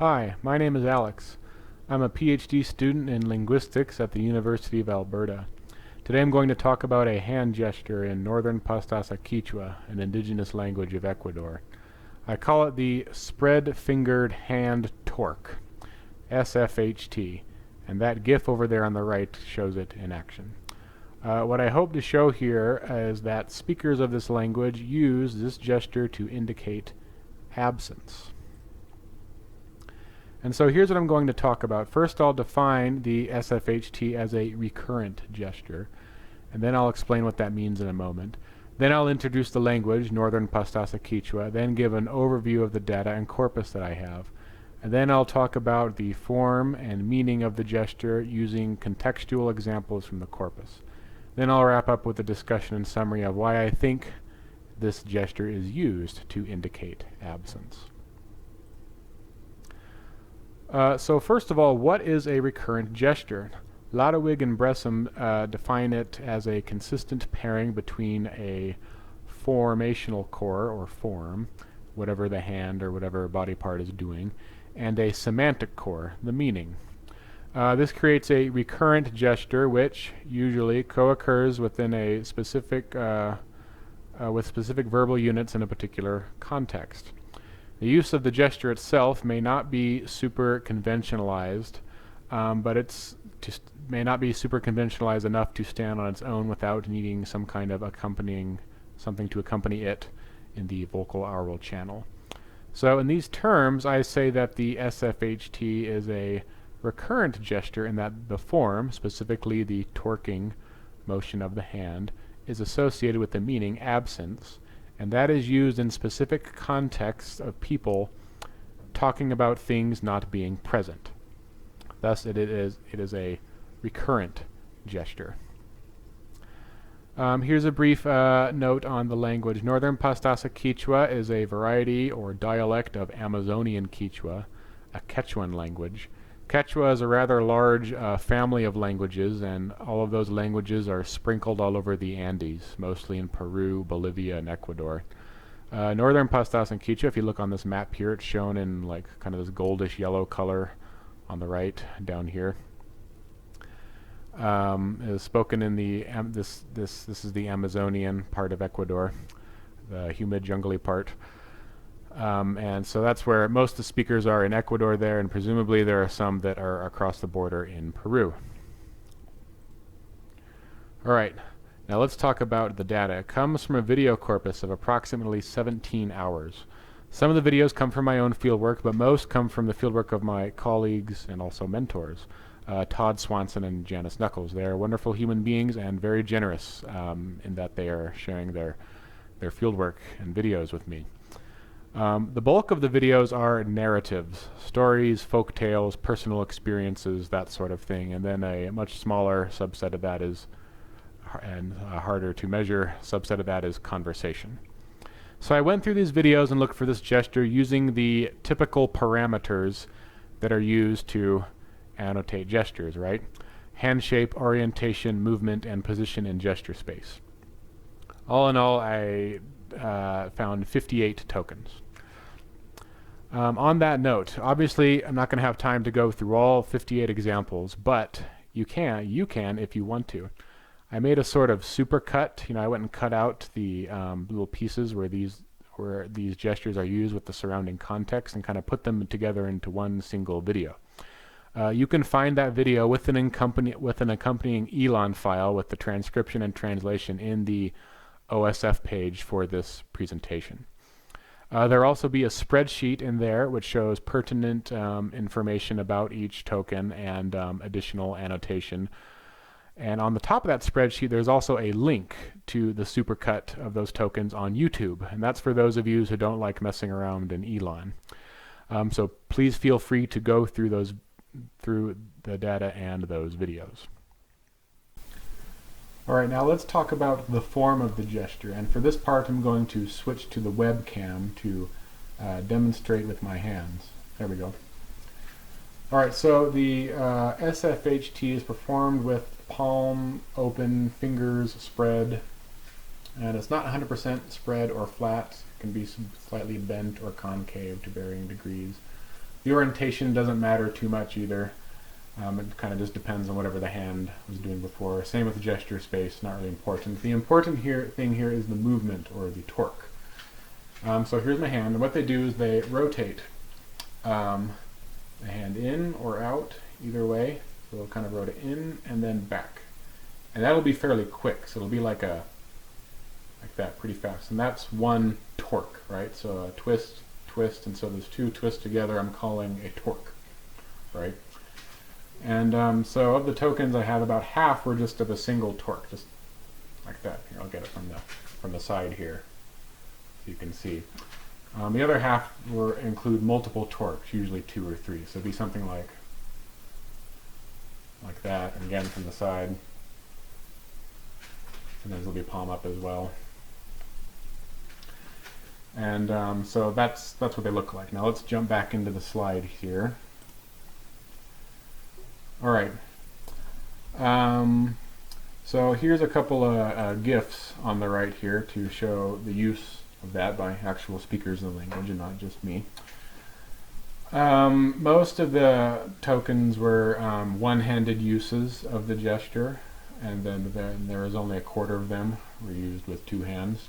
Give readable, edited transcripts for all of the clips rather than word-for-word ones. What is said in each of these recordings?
Hi, my name is Alex. I'm a PhD student in linguistics at the University of Alberta. Today I'm going to talk about a hand gesture in Northern Pastaza Quechua, an indigenous language of Ecuador. I call it the spread-fingered hand torque, SFHT, and that GIF over there on the right shows it in action. What I hope to show here is that speakers of this language use this gesture to indicate absence. And so here's what I'm going to talk about. First, I'll define the SFHT as a recurrent gesture, and then I'll explain what that means in a moment. Then I'll introduce the language, Northern Pastaza Quechua, then give an overview of the data and corpus that I have. And then I'll talk about the form and meaning of the gesture using contextual examples from the corpus. Then I'll wrap up with a discussion and summary of why I think this gesture is used to indicate absence. So first of all, what is a recurrent gesture? Ladewig and Bressum define it as a consistent pairing between a formational core, or form, whatever the hand or whatever body part is doing, and a semantic core, the meaning. This creates a recurrent gesture which usually co-occurs within a specific, with specific verbal units in a particular context. The use of the gesture itself may not be super conventionalized, but it's just may not be super conventionalized enough to stand on its own without needing some kind of something to accompany it in the vocal oral channel. So in these terms, I say that the SFHT is a recurrent gesture in that the form, specifically the torquing motion of the hand, is associated with the meaning absence, and that is used in specific contexts of people talking about things not being present. Thus, it is a recurrent gesture. Here's a brief note on the language. Northern Pastaza Quechua is a variety or dialect of Amazonian Quechua, a Quechuan language. Quechua is a rather large family of languages, and all of those languages are sprinkled all over the Andes, mostly in Peru, Bolivia, and Ecuador. Northern Pastaza Quechua, if you look on this map here, it's shown in like kind of this goldish yellow color on the right down here. It is spoken in the this is the Amazonian part of Ecuador, the humid, jungly part. And so that's where most of the speakers are in Ecuador there, and presumably there are some that are across the border in Peru. All right, now let's talk about the data. It comes from a video corpus of approximately 17 hours. Some of the videos come from my own fieldwork, but most come from the fieldwork of my colleagues and also mentors, Todd Swanson and Janice Knuckles. They are wonderful human beings and very generous in that they are sharing their fieldwork and videos with me. The bulk of the videos are narratives, stories, folk tales, personal experiences, that sort of thing, and then a much smaller subset of that is, and harder to measure subset of that is conversation. So I went through these videos and looked for this gesture using the typical parameters that are used to annotate gestures, right? Hand shape, orientation, movement, and position in gesture space. All in all, I found 58 tokens. On that note, obviously I'm not going to have time to go through all 58 examples, but you can if you want to. I made a sort of supercut. I went and cut out the little pieces where these gestures are used with the surrounding context and kind of put them together into one single video. You can find that video with an accompanying ELAN file with the transcription and translation in the OSF page for this presentation. There'll also be a spreadsheet in there which shows pertinent information about each token and additional annotation. And on the top of that spreadsheet, there's also a link to the supercut of those tokens on YouTube, and that's for those of you who don't like messing around in ELAN. So please feel free to go through the data and those videos. All right, now let's talk about the form of the gesture, and for this part I'm going to switch to the webcam to demonstrate with my hands. There we go. All right, so the SFHT is performed with palm open, fingers spread, and it's not 100% spread or flat. It can be slightly bent or concave to varying degrees. The orientation doesn't matter too much either. It kind of just depends on whatever the hand was doing before. Same with the gesture space, not really important. The important thing here is the movement, or the torque. So here's my hand, and what they do is they rotate the hand in or out, either way. So they'll kind of rotate in and then back. And that'll be fairly quick, so it'll be like that, pretty fast. And that's one torque, right? So a twist, twist, and so there's two twists together, I'm calling a torque, right? And so of the tokens I have, about half were just of a single torque, just like that. Here, I'll get it from the side here, so you can see. The other half include multiple torques, usually 2 or 3. So it'd be something like that, and again from the side. And those will be palm up as well. And so that's what they look like. Now let's jump back into the slide here. All right. So here's a couple of GIFs on the right here to show the use of that by actual speakers of the language and not just me. Most of the tokens were one-handed uses of the gesture, and then there was only a quarter of them were used with 2 hands.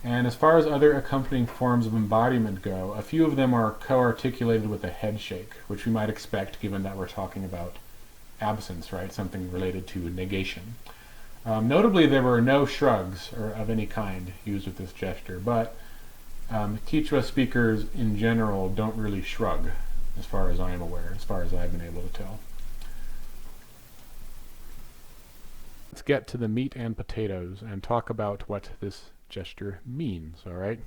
And as far as other accompanying forms of embodiment go, a few of them are co-articulated with a head shake, which we might expect given that we're talking about absence, right? Something related to negation. Notably, there were no shrugs or of any kind used with this gesture, but Quechua speakers in general don't really shrug, as far as I am aware, as far as I've been able to tell. Let's get to the meat and potatoes and talk about what this gesture means, all right?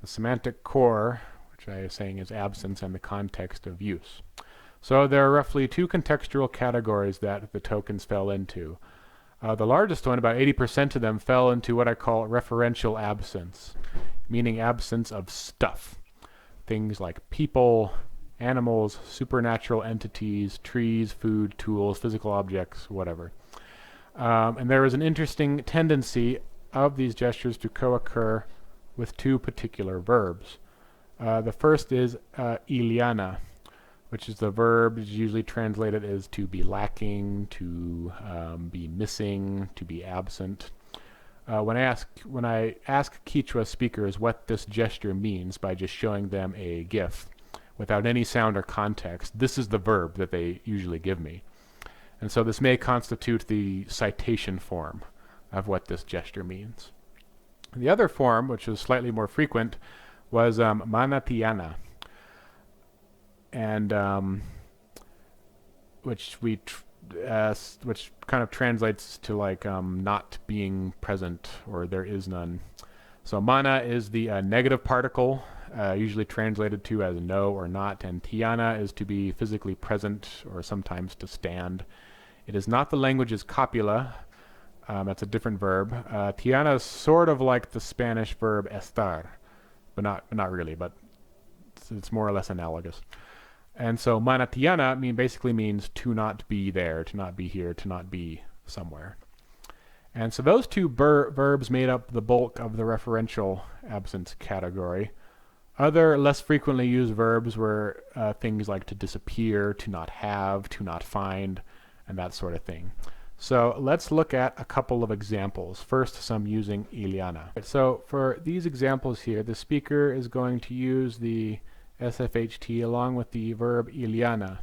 The semantic core, which I was saying is absence, and the context of use. So there are roughly 2 contextual categories that the tokens fell into. The largest one, about 80% of them, fell into what I call referential absence, meaning absence of stuff. Things like people, animals, supernatural entities, trees, food, tools, physical objects, whatever. And there is an interesting tendency of these gestures to co-occur with 2 particular verbs. The first is iliana, which is the verb is usually translated as to be lacking, to be missing, to be absent. When I ask Quechua speakers what this gesture means by just showing them a GIF without any sound or context, this is the verb that they usually give me. And so this may constitute the citation form of what this gesture means. The other form, which was slightly more frequent, was manatiana, and which kind of translates to like not being present, or there is none. So mana is the negative particle, usually translated to as no or not, and tiana is to be physically present or sometimes to stand. It is not the language's copula. That's a different verb. Tiana is sort of like the Spanish verb estar, but not really, but it's more or less analogous. And so manatiana basically means to not be there, to not be here, to not be somewhere. And so those 2 verbs made up the bulk of the referential absence category. Other less frequently used verbs were things like to disappear, to not have, to not find, and that sort of thing. So let's look at a couple of examples. First, some using iliana. So for these examples here, the speaker is going to use the SHFT along with the verb iliana,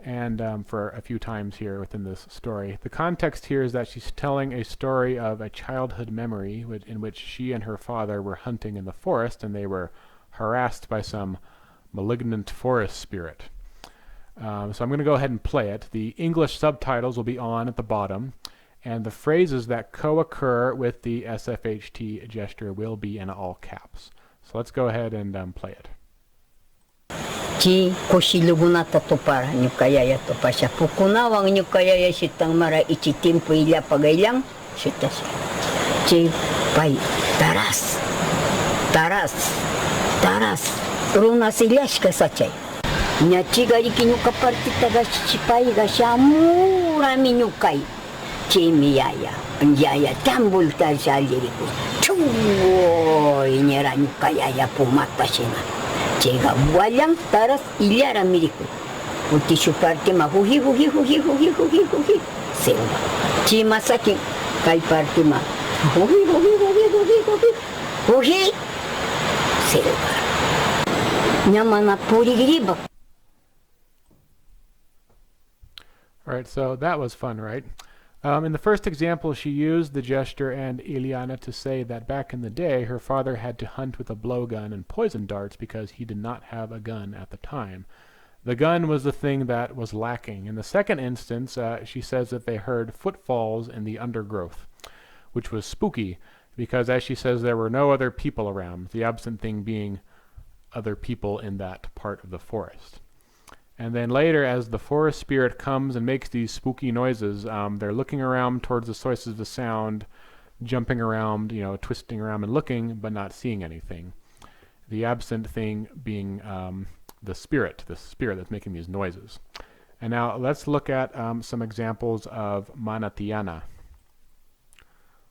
and for a few times here within this story. The context here is that she's telling a story of a childhood memory in which she and her father were hunting in the forest, and they were harassed by some malignant forest spirit. So I'm going to go ahead and play it. The English subtitles will be on at the bottom, and the phrases that co-occur with the SHFT gesture will be in all caps. So let's go ahead and play it. Ci kosilubunata topara nyukayaya topasya pukunawang nyukayaya sitang mara ichitimpo ila pagailang sitas. Ci pai taras runa silas kasachay. Nyachi gari kinyuka partita gashipai gashamura minyukai. Ci miyaya njaya tambul tasaliriku. Chuo inyera nyukayaya pumata sina. Llega Guayang taras ilyara miriku. Utishu parte ma huhi huhi huhi huhi huhi huhi. Selva. Chima saki kai parte ma huhi huhi huhi huhi huhi huhi. Selva. Nyamana purigriba. All right, so that was fun, right? In the first example, she used the gesture and Iliana to say that back in the day, her father had to hunt with a blowgun and poison darts because he did not have a gun at the time. The gun was the thing that was lacking. In the second instance, she says that they heard footfalls in the undergrowth, which was spooky because, as she says, there were no other people around, the absent thing being other people in that part of the forest. And then later, as the forest spirit comes and makes these spooky noises, they're looking around towards the sources of the sound, jumping around, twisting around and looking, but not seeing anything. The absent thing being the spirit that's making these noises. And now let's look at some examples of manatiana.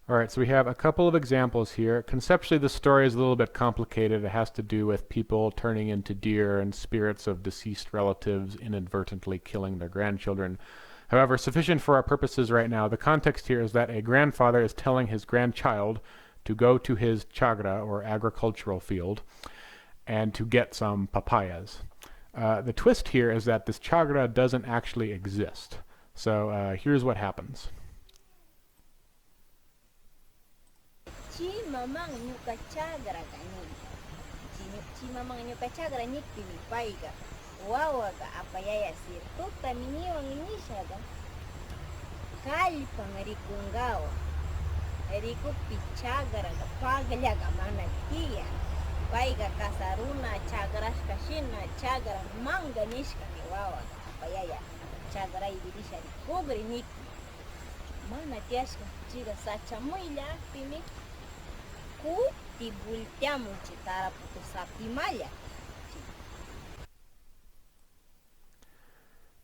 All right, so we have a couple of examples here. Conceptually, the story is a little bit complicated. It has to do with people turning into deer and spirits of deceased relatives inadvertently killing their grandchildren. However, sufficient for our purposes right now, the context here is that a grandfather is telling his grandchild to go to his chagra, or agricultural field, and to get some papayas. The twist here is that this chagra doesn't actually exist. So here's what happens. Ci mamang nyuka chagra kani. Ci mamang nyuka chagra ni pili paiga. Wawa ga apa ya sir. Tota mini wang ini shaga. Kali pangarikungawa. Eriku pichagra ga pagalya ga mana kia. Paiga kasaruna chagra kashina chagra manga nishka ni wawa apa ya. Chagra ibirisha ni kogri ni. Mana tiashka chiga sacha muila pimi.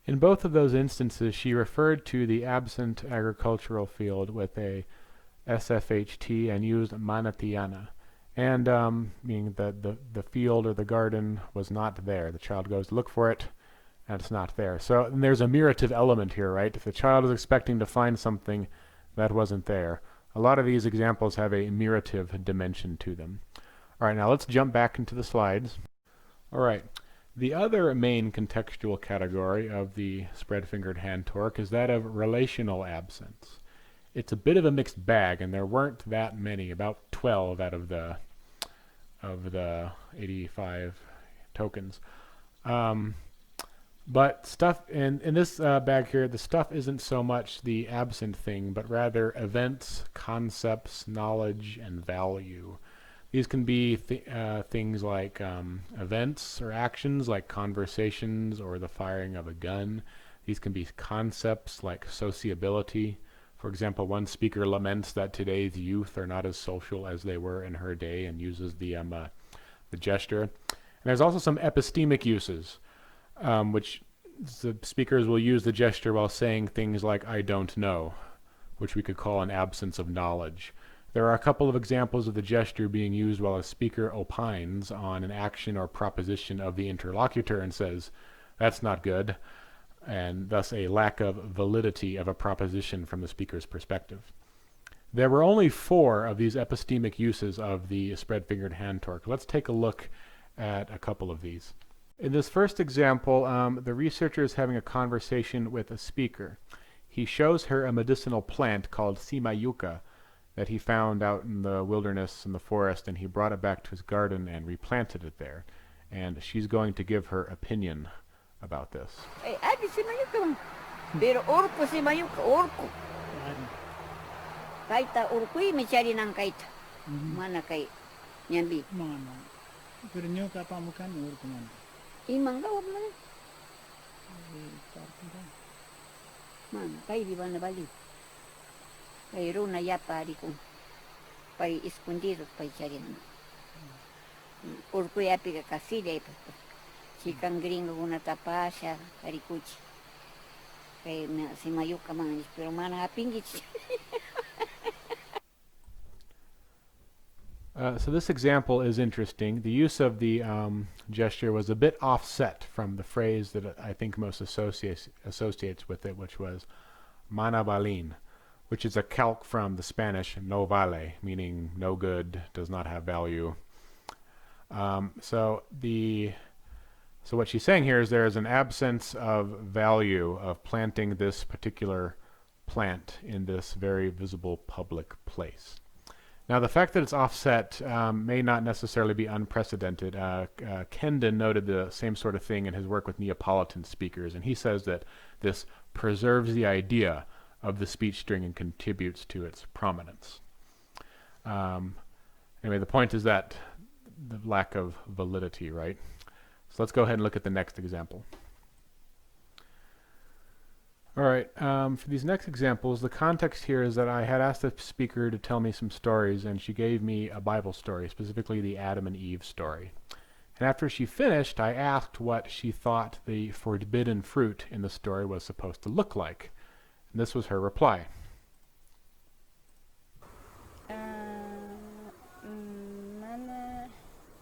In both of those instances, she referred to the absent agricultural field with a SHFT and used manatiana. And meaning the field or the garden was not there. The child goes to look for it, and it's not there. So there's a mirative element here, right? If the child is expecting to find something that wasn't there. A lot of these examples have a mirative dimension to them. All right, now let's jump back into the slides. All right, the other main contextual category of the spread-fingered hand torque is that of relational absence. It's a bit of a mixed bag, and there weren't that many, about 12 out of the 85 tokens. But stuff in this bag here, the stuff isn't so much the absent thing, but rather events, concepts, knowledge, and value. These can be things like events or actions like conversations or the firing of a gun. These can be concepts like sociability. For example, one speaker laments that today's youth are not as social as they were in her day and uses the gesture. And there's also some epistemic uses. Which the speakers will use the gesture while saying things like "I don't know," which we could call an absence of knowledge. There are a couple of examples of the gesture being used while a speaker opines on an action or proposition of the interlocutor and says, "That's not good," and thus a lack of validity of a proposition from the speaker's perspective. There were only 4 of these epistemic uses of the spread-fingered hand torque. Let's take a look at a couple of these. In this first example, the researcher is having a conversation with a speaker. He shows her a medicinal plant called simayuka that he found out in the wilderness in the forest, and he brought it back to his garden and replanted it there. And she's going to give her opinion about this. Adi simayuka. Pero orko simayuka, orko. Kaita orko mencari nang kaita. Mana kait nyambi? Mana. Pero nyo kapamukan orko mana? Imang gawab na. Man, kay di ba na bali? Kay runa yapa di ko. Pari escondido pa cari na. Orko yapi ka kasida ipa. Chikang gringo una tapasya, karikuchi. Kay si mayuka man, pero mana hapingit. So this example is interesting. The use of the gesture was a bit offset from the phrase that I think most associates with it, which was mana valin, which is a calque from the Spanish no vale, meaning no good, does not have value. So what she's saying here is there is an absence of value of planting this particular plant in this very visible public place. Now, the fact that it's offset may not necessarily be unprecedented. Kendon noted the same sort of thing in his work with Neapolitan speakers, and he says that this preserves the idea of the speech string and contributes to its prominence. Anyway, the point is that the lack of validity, right? So let's go ahead and look at the next example. All right, for these next examples, the context here is that I had asked the speaker to tell me some stories, and she gave me a Bible story, specifically the Adam and Eve story. And after she finished, I asked what she thought the forbidden fruit in the story was supposed to look like. And this was her reply.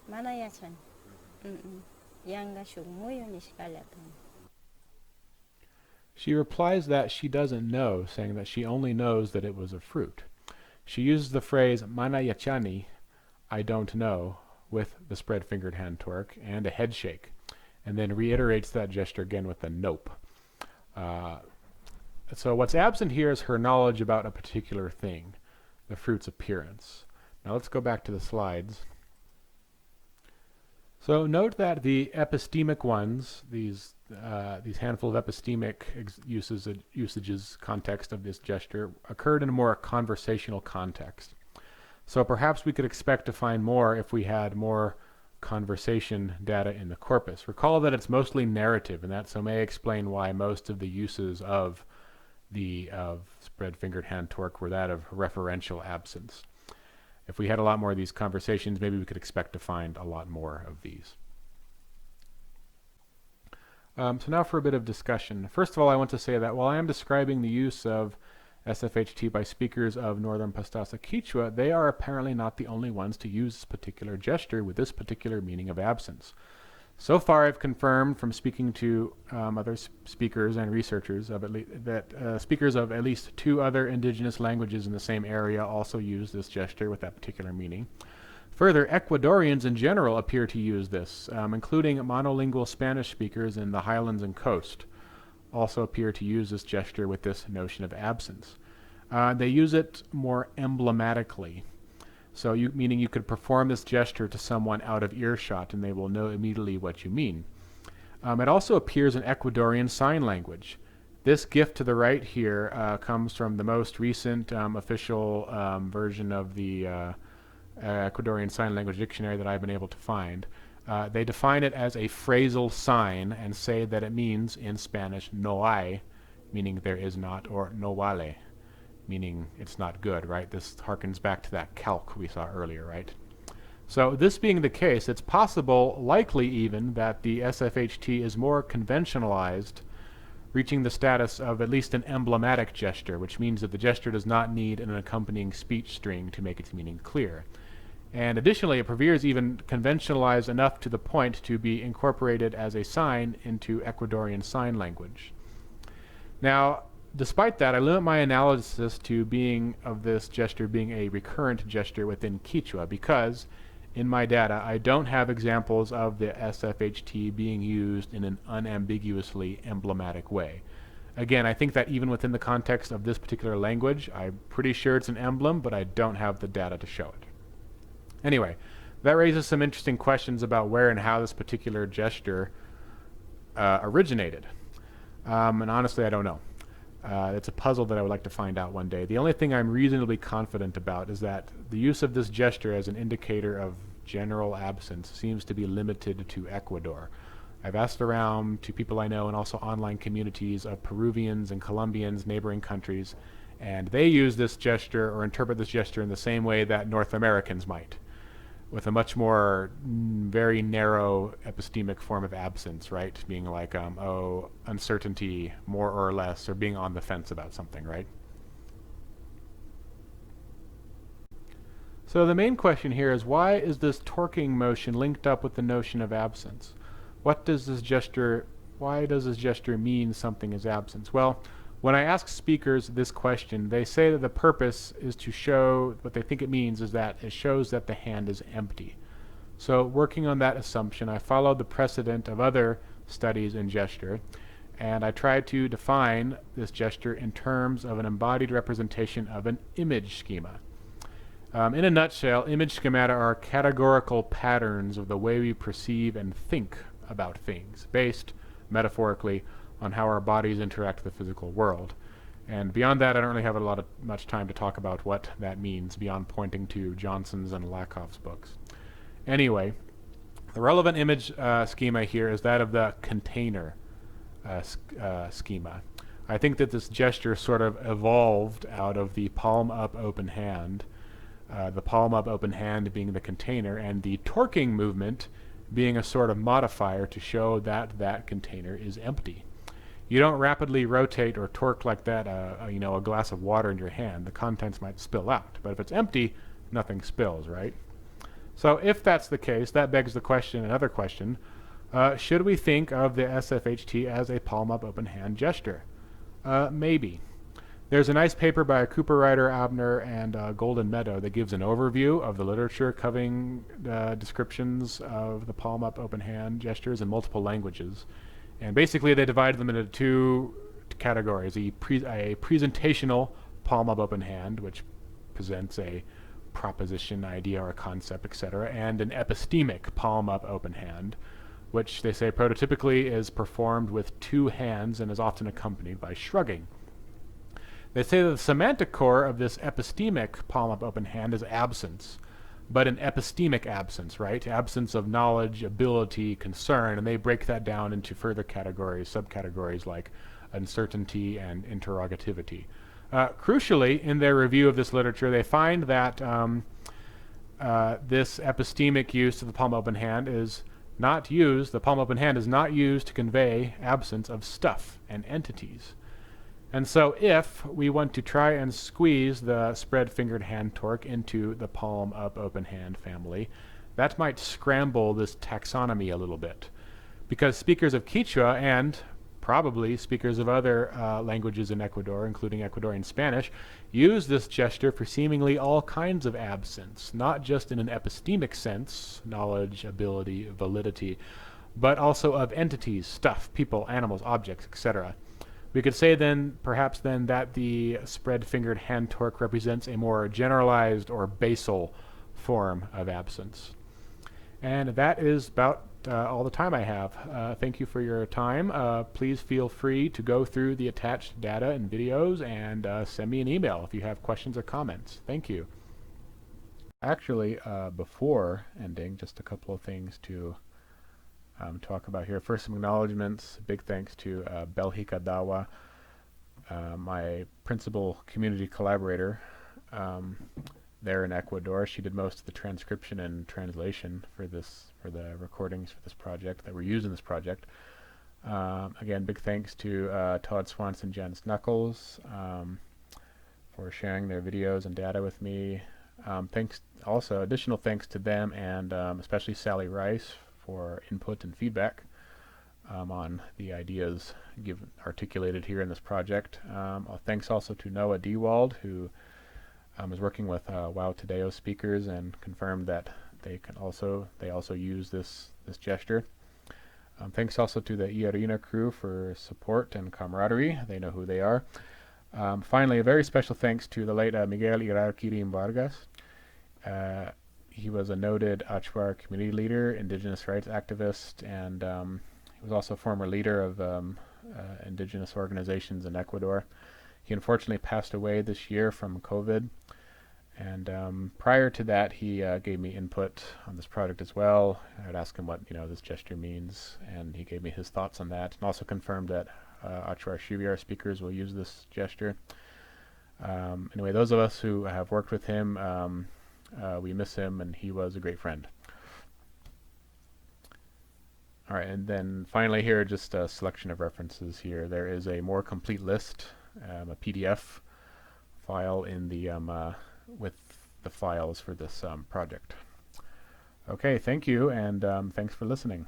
Mana yasan? Yang sumuyo ni skalatan. She replies that she doesn't know, saying that she only knows that it was a fruit. She uses the phrase mana yachani, I don't know, with the spread-fingered hand torque and a head shake, and then reiterates that gesture again with a nope. So what's absent here is her knowledge about a particular thing, the fruit's appearance. Now let's go back to the slides. So note that the epistemic ones, these handful of epistemic usages context of this gesture, occurred in a more conversational context. So perhaps we could expect to find more if we had more conversation data in the corpus. Recall that it's mostly narrative, and that so may explain why most of the uses of the spread-fingered hand torque were that of referential absence. If we had a lot more of these conversations, maybe we could expect to find a lot more of these. So now for a bit of discussion. First of all, I want to say that while I am describing the use of SFHT by speakers of Northern Pastaza Quechua, they are apparently not the only ones to use this particular gesture with this particular meaning of absence. So far, I've confirmed from speaking to other speakers and researchers that speakers of at least 2 other indigenous languages in the same area also use this gesture with that particular meaning. Further, Ecuadorians in general appear to use this, including monolingual Spanish speakers in the highlands and coast, also appear to use this gesture with this notion of absence. They use it more emblematically. So meaning you could perform this gesture to someone out of earshot and they will know immediately what you mean. It also appears in Ecuadorian Sign Language. This GIF to the right here comes from the most recent official version of the Ecuadorian Sign Language Dictionary that I've been able to find. They define it as a phrasal sign and say that it means in Spanish no hay, meaning there is not, or no vale, meaning it's not good, right? This harkens back to that calque we saw earlier, right? So this being the case, it's possible, likely even, that the SFHT is more conventionalized, reaching the status of at least an emblematic gesture, which means that the gesture does not need an accompanying speech string to make its meaning clear. And additionally, it appears even conventionalized enough to the point to be incorporated as a sign into Ecuadorian Sign Language. Now, despite that, I limit my analysis to this gesture being a recurrent gesture within Quechua because, in my data, I don't have examples of the SFHT being used in an unambiguously emblematic way. Again, I think that even within the context of this particular language, I'm pretty sure it's an emblem, but I don't have the data to show it. Anyway, that raises some interesting questions about where and how this particular gesture originated. And honestly, I don't know. It's a puzzle that I would like to find out one day. The only thing I'm reasonably confident about is that the use of this gesture as an indicator of general absence seems to be limited to Ecuador. I've asked around to people I know and also online communities of Peruvians and Colombians, neighboring countries, and they use this gesture or interpret this gesture in the same way that North Americans might, with a much more very narrow epistemic form of absence, right? Being like, uncertainty, more or less, or being on the fence about something, right? So the main question here is, why is this torquing motion linked up with the notion of absence? What does this gesture, why does this gesture mean something is absence? Well, when I ask speakers this question, they say that the purpose is to show, what they think it means is that it shows that the hand is empty. So working on that assumption, I followed the precedent of other studies in gesture, and I tried to define this gesture in terms of an embodied representation of an image schema. In a nutshell, image schemata are categorical patterns of the way we perceive and think about things, based, metaphorically, on how our bodies interact with the physical world. And beyond that, I don't really have much time to talk about what that means, beyond pointing to Johnson's and Lakoff's books. Anyway, the relevant image schema here is that of the container schema. I think that this gesture sort of evolved out of the palm up open hand, the palm up open hand being the container, and the torquing movement being a sort of modifier to show that that container is empty. You don't rapidly rotate or torque like that, a glass of water in your hand. The contents might spill out, but if it's empty, nothing spills, right? So if that's the case, that begs the question, another question, should we think of the SFHT as a palm-up open hand gesture? Maybe. There's a nice paper by Cooper, Ryder, Abner, and Golden Meadow that gives an overview of the literature covering descriptions of the palm-up open hand gestures in multiple languages. And basically they divide them into two categories, a presentational palm-up open hand, which presents a proposition, idea, or a concept, etc., and an epistemic palm-up open hand, which they say prototypically is performed with two hands and is often accompanied by shrugging. They say that the semantic core of this epistemic palm-up open hand is absence, but an epistemic absence, right? Absence of knowledge, ability, concern, and they break that down into further categories, subcategories like uncertainty and interrogativity. Crucially, in their review of this literature, they find that this epistemic use of the palm open hand is not used, the palm open hand is not used to convey absence of stuff and entities. And so if we want to try and squeeze the spread-fingered hand torque into the palm-up open hand family, that might scramble this taxonomy a little bit. Because speakers of Quechua and probably speakers of other languages in Ecuador, including Ecuadorian Spanish, use this gesture for seemingly all kinds of absence, not just in an epistemic sense, knowledge, ability, validity, but also of entities, stuff, people, animals, objects, etc. We could say then, perhaps then, that the spread-fingered hand torque represents a more generalized or basal form of absence. And that is about all the time I have. Thank you for your time. Please feel free to go through the attached data and videos and send me an email if you have questions or comments. Thank you. Actually, before ending, just a couple of things to talk about here. First, some acknowledgments. Big thanks to Belhika Dawa, my principal community collaborator there in Ecuador. She did most of the transcription and translation for the recordings for this project that were used in this project. Again, big thanks to Todd Swanson and Janice Knuckles for sharing their videos and data with me. Additional thanks to them and especially Sally Rice for input and feedback on the ideas articulated here in this project. Thanks also to Noah Dewald, who is working with Wow Tadeo speakers and confirmed that they also use this gesture. Thanks also to the Iarina crew for support and camaraderie. They know who they are. Finally, a very special thanks to the late Miguel Irarquirim Vargas. He was a noted Achuar community leader, indigenous rights activist, and he was also a former leader of indigenous organizations in Ecuador. He unfortunately passed away this year from COVID, and prior to that he gave me input on this project as well. I'd ask him what this gesture means, and he gave me his thoughts on that, and also confirmed that Achuar Shiviar speakers will use this gesture. Anyway, those of us who have worked with him, we miss him, and he was a great friend. All right, and then finally here, just a selection of references here. There is a more complete list, a PDF file in the with the files for this project. Okay, thank you, and thanks for listening.